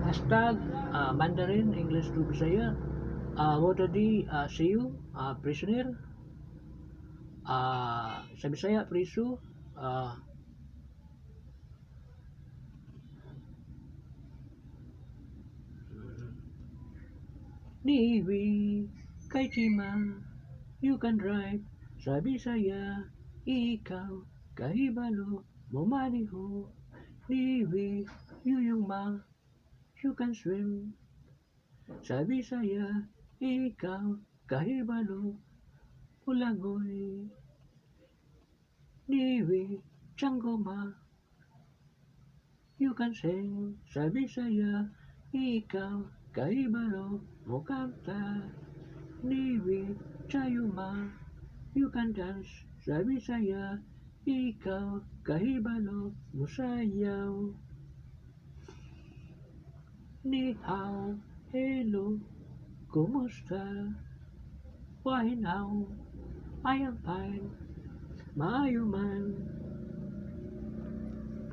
Hashtag Mandarin English to Bisaya. What tadi see you prisoner. Sa Bisaya priso. Uh, Niwi kay Chima, you can drive. Sa Bisaya, ikaw kahibalo mo maniho. Niwi, yung ma, you can swim. Sa Bisaya, ikaw kahibalo ulangoy. Niwi, Changoma, you can sing. Sa Bisaya, ikaw kahibalo mo kanta. Niwi, Chayuma, you can dance. Sa Bisaya, ikaw kahibalo mo sayaw. Ni hao, hello, kumusta? Why now? I am fine, maayo man.